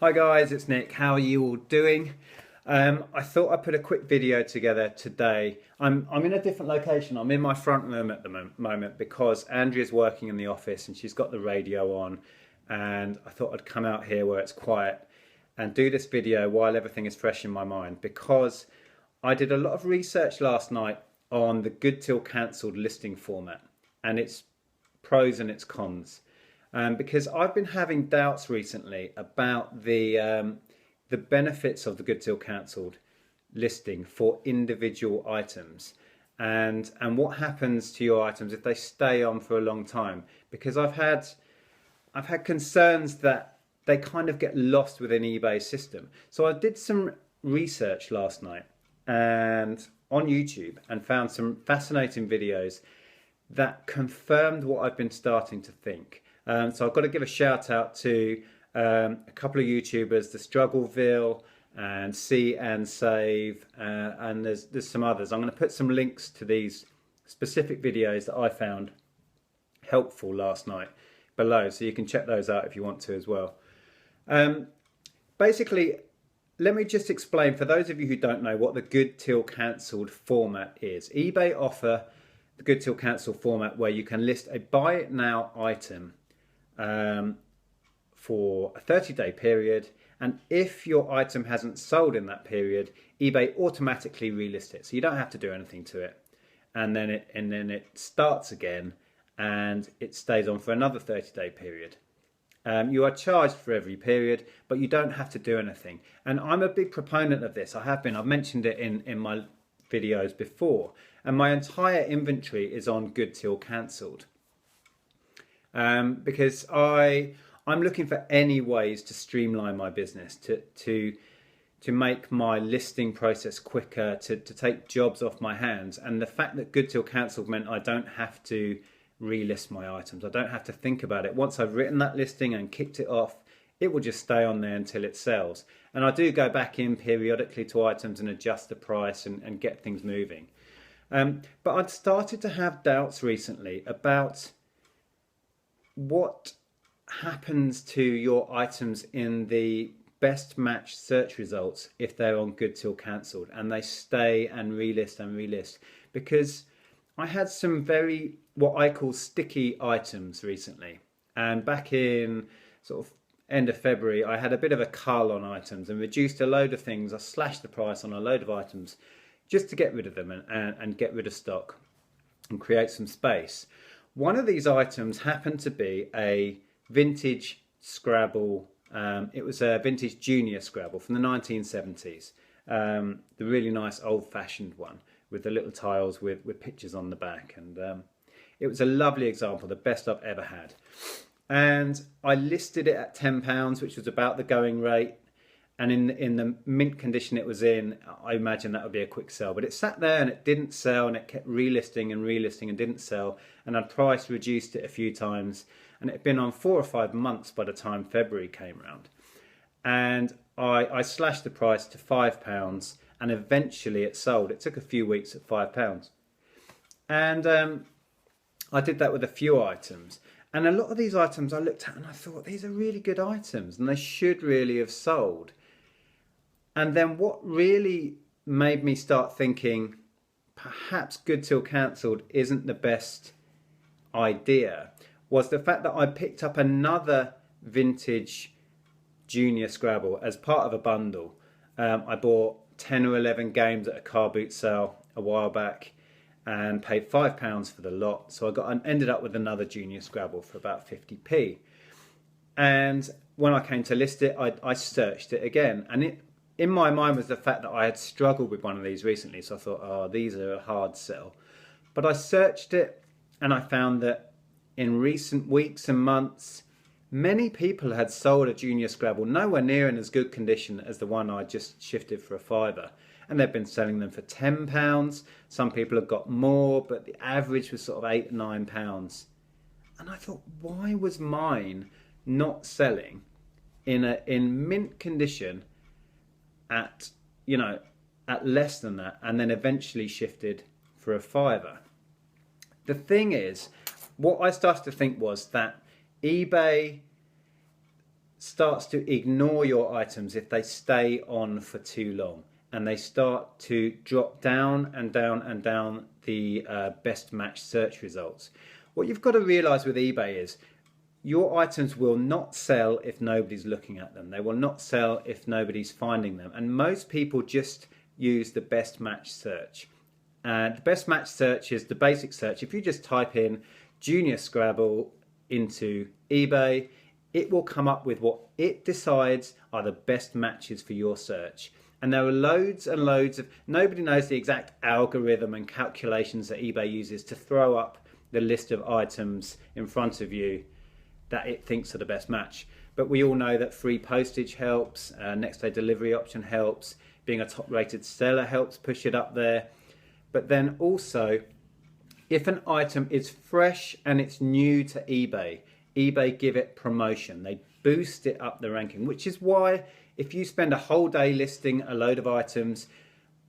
Hi guys, it's Nick. How are you all doing? I thought I'd put a quick video together today. I'm in a different location. I'm in my front room at the moment because Andrea's working in the office and she's got the radio on, and I thought I'd come out here where it's quiet and do this video while everything is fresh in my mind, because I did a lot of research last night on the good till cancelled listing format and its pros and its cons. Because I've been having doubts recently about the benefits of the good till cancelled listing for individual items, and what happens to your items if they stay on for a long time. Because I've had concerns that they kind of get lost within eBay's system. So I did some research last night and on YouTube and found some fascinating videos that confirmed what I've been starting to think. So I've got to give a shout out to a couple of YouTubers, the Struggleville and See and Save, and there's some others. I'm going to put some links to these specific videos that I found helpful last night below, so you can check those out if you want to as well. Basically, let me just explain for those of you who don't know what the good till cancelled format is. eBay offer the good till cancelled format where you can list a buy it now item for a 30-day period, and if your item hasn't sold in that period, eBay automatically relists it, so you don't have to do anything to it, and then it starts again and it stays on for another 30-day period. You are charged for every period, but you don't have to do anything, and I'm a big proponent of this. I've mentioned it in my videos before, and my entire inventory is on good till cancelled. Because I'm looking for any ways to streamline my business, to make my listing process quicker, to take jobs off my hands. And the fact that good till cancelled meant I don't have to relist my items. I don't have to think about it. Once I've written that listing and kicked it off, it will just stay on there until it sells. And I do go back in periodically to items and adjust the price and get things moving. But I've started to have doubts recently about what happens to your items in the best match search results if they're on good till cancelled and they stay and relist, because I had some very, what I call sticky items recently, and back in sort of end of February I had a bit of a cull on items and reduced a load of things. I slashed the price on a load of items just to get rid of them and get rid of stock and create some space. One of these items happened to be a vintage Scrabble. It was a vintage junior Scrabble from the 1970s. The really nice old-fashioned one with the little tiles with pictures on the back. And it was a lovely example, the best I've ever had. And I listed it at £10, which was about the going rate. And in the mint condition it was in, I imagine that would be a quick sell. But it sat there and it didn't sell, and it kept relisting and didn't sell. And I'd price reduced it a few times, and it had been on 4 or 5 months by the time February came around. And I slashed the price to £5, and eventually it sold. It took a few weeks at £5. And I did that with a few items. And a lot of these items I looked at and I thought, these are really good items and they should really have sold. And then what really made me start thinking perhaps good till cancelled isn't the best idea was the fact that I picked up another vintage junior Scrabble as part of a bundle. I bought 10 or 11 games at a car boot sale a while back and paid £5 for the lot. So I ended up with another junior Scrabble for about 50p. And when I came to list it, I searched it again, and it in my mind was the fact that I had struggled with one of these recently, so I thought, oh, these are a hard sell. But I searched it and I found that in recent weeks and months, many people had sold a junior Scrabble nowhere near in as good condition as the one I just shifted for a £5. And they've been selling them for £10. Some people have got more, but the average was sort of £8 or £9. And I thought, why was mine not selling in mint condition at less than that, and then eventually shifted for a £5? The thing is, what I started to think was that eBay starts to ignore your items if they stay on for too long, and they start to drop down and down and down the best match search results. What you've got to realize with eBay is your items will not sell if nobody's looking at them. They will not sell if nobody's finding them. And most people just use the best match search. And the best match search is the basic search. If you just type in Junior Scrabble into eBay, it will come up with what it decides are the best matches for your search. And there are loads and loads of, nobody knows the exact algorithm and calculations that eBay uses to throw up the list of items in front of you that it thinks are the best match. But we all know that free postage helps, next day delivery option helps, being a top rated seller helps push it up there. But then also, if an item is fresh and it's new to eBay, eBay give it promotion. They boost it up the ranking, which is why if you spend a whole day listing a load of items,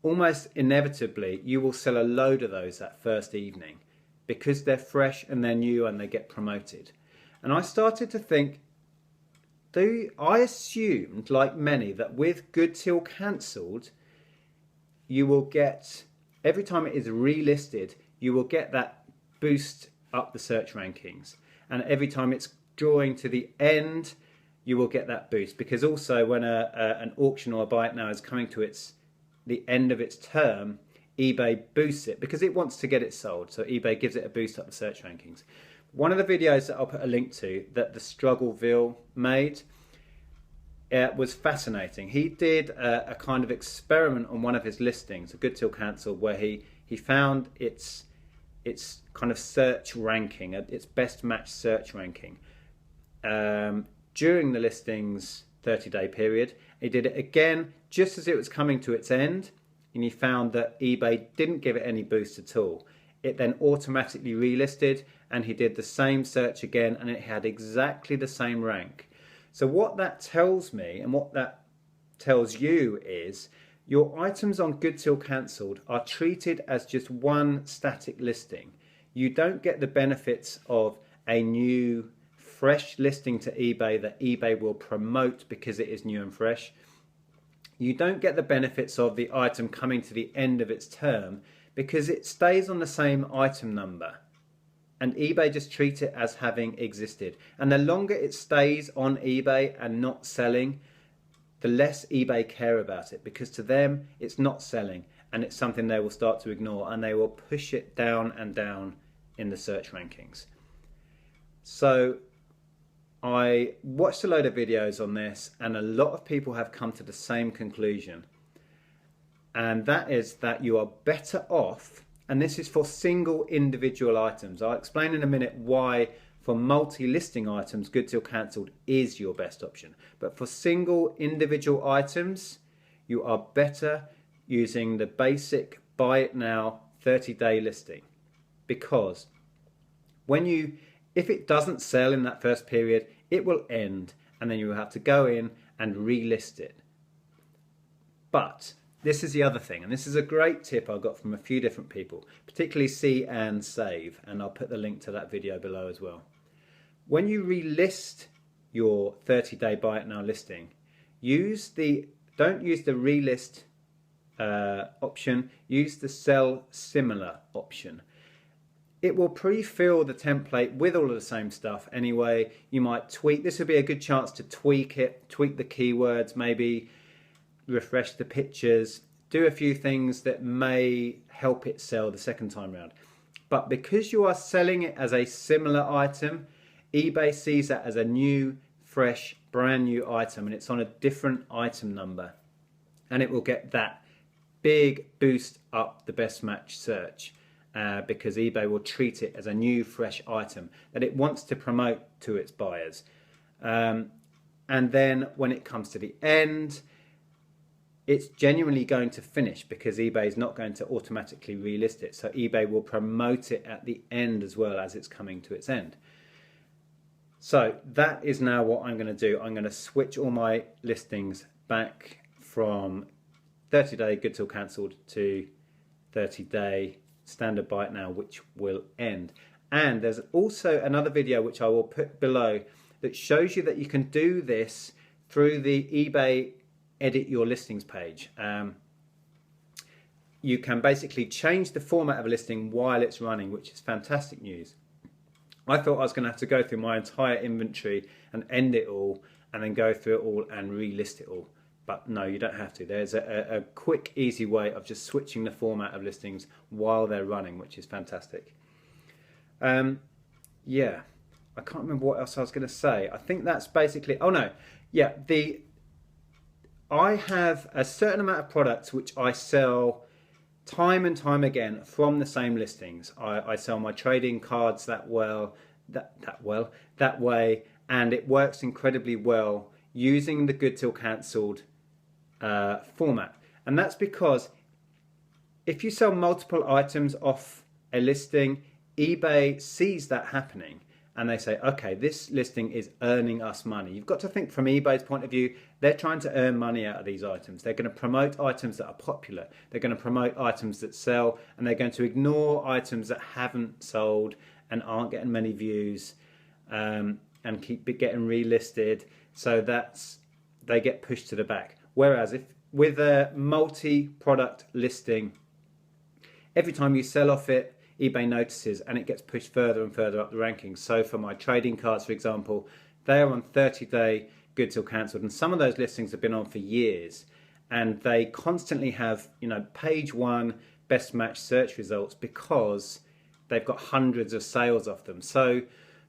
almost inevitably you will sell a load of those that first evening because they're fresh and they're new and they get promoted. And I started to think, I assumed, like many, that with good till cancelled, you will get, every time it is relisted, you will get that boost up the search rankings. And every time it's drawing to the end, you will get that boost. Because also when an auction or a buy it now is coming to the end of its term, eBay boosts it because it wants to get it sold. So eBay gives it a boost up the search rankings. One of the videos that I'll put a link to that the Struggleville made was fascinating. He did a kind of experiment on one of his listings, a good till cancelled, where he found its kind of search ranking, its best match search ranking during the listing's 30-day period. He did it again just as it was coming to its end, and he found that eBay didn't give it any boost at all. It then automatically relisted, and he did the same search again, and it had exactly the same rank. So what that tells me, and what that tells you, is your items on good till cancelled are treated as just one static listing. You don't get the benefits of a new fresh listing to eBay that eBay will promote because it is new and fresh. You don't get the benefits of the item coming to the end of its term because it stays on the same item number. And eBay just treats it as having existed. And the longer it stays on eBay and not selling, the less eBay care about it, because to them it's not selling and it's something they will start to ignore, and they will push it down and down in the search rankings. So I watched a load of videos on this, and a lot of people have come to the same conclusion, and that is that you are better off. And this is for single individual items. I'll explain in a minute why for multi-listing items, good till cancelled is your best option. But for single individual items, you are better using the basic buy it now 30-day listing. Because if it doesn't sell in that first period, it will end, and then you will have to go in and relist it. But this is the other thing, and this is a great tip I got from a few different people, particularly See and Save, and I'll put the link to that video below as well. When you relist your 30-day buy it now listing, don't use the relist option, use the sell similar option. It will pre-fill the template with all of the same stuff anyway. You might tweak, this would be a good chance to tweak it, tweak the keywords, maybe refresh the pictures, do a few things that may help it sell the second time round. But because you are selling it as a similar item, eBay sees that as a new, fresh, brand new item, and it's on a different item number, and it will get that big boost up the best match search because eBay will treat it as a new, fresh item that it wants to promote to its buyers. And then when it comes to the end, it's genuinely going to finish because eBay is not going to automatically relist it. So eBay will promote it at the end as well as it's coming to its end. So that is now what I'm going to do. I'm going to switch all my listings back from 30-day good till cancelled to 30-day standard bite now, which will end. And there's also another video which I will put below that shows you that you can do this through the eBay edit your listings page. You can basically change the format of a listing while it's running, which is fantastic news. I thought I was going to have to go through my entire inventory and end it all and then go through it all and relist it all. But no, you don't have to. There's a quick, easy way of just switching the format of listings while they're running, which is fantastic. Yeah, I can't remember what else I was going to say. I think that's basically, oh no, yeah, I have a certain amount of products which I sell time and time again from the same listings. I sell my trading cards that way, and it works incredibly well using the good till cancelled format. And that's because if you sell multiple items off a listing, eBay sees that happening and they say, okay, this listing is earning us money. You've got to think from eBay's point of view, they're trying to earn money out of these items. They're going to promote items that are popular. They're going to promote items that sell, and they're going to ignore items that haven't sold and aren't getting many views, and keep getting relisted. So they get pushed to the back. Whereas if with a multi-product listing, every time you sell off it, eBay notices and it gets pushed further and further up the rankings. So for my trading cards, for example, they are on 30-day good till cancelled, and some of those listings have been on for years, and they constantly have, page 1 best match search results because they've got hundreds of sales off them. So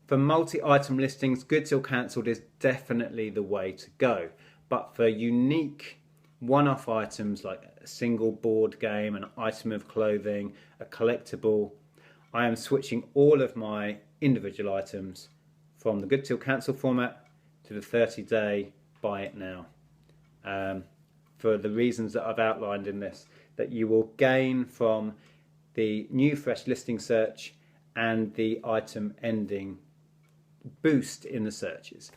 for multi-item listings, good till cancelled is definitely the way to go. But for unique one-off items like a single board game, an item of clothing, a collectible, I am switching all of my individual items from the good till cancel format to the 30-day buy it now, for the reasons that I've outlined in this, that you will gain from the new fresh listing search and the item ending boost in the searches.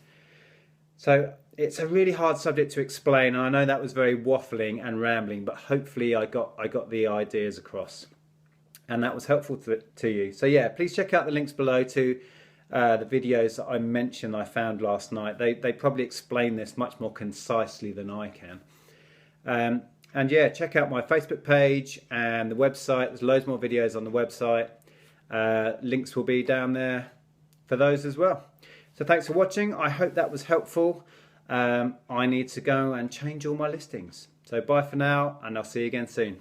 So it's a really hard subject to explain. I know that was very waffling and rambling, but hopefully I got the ideas across and that was helpful to you. So yeah, please check out the links below to the videos that I mentioned I found last night. They probably explain this much more concisely than I can. And yeah, check out my Facebook page and the website. There's loads more videos on the website. Links will be down there for those as well. So thanks for watching. I hope that was helpful. I need to go and change all my listings. So bye for now, and I'll see you again soon.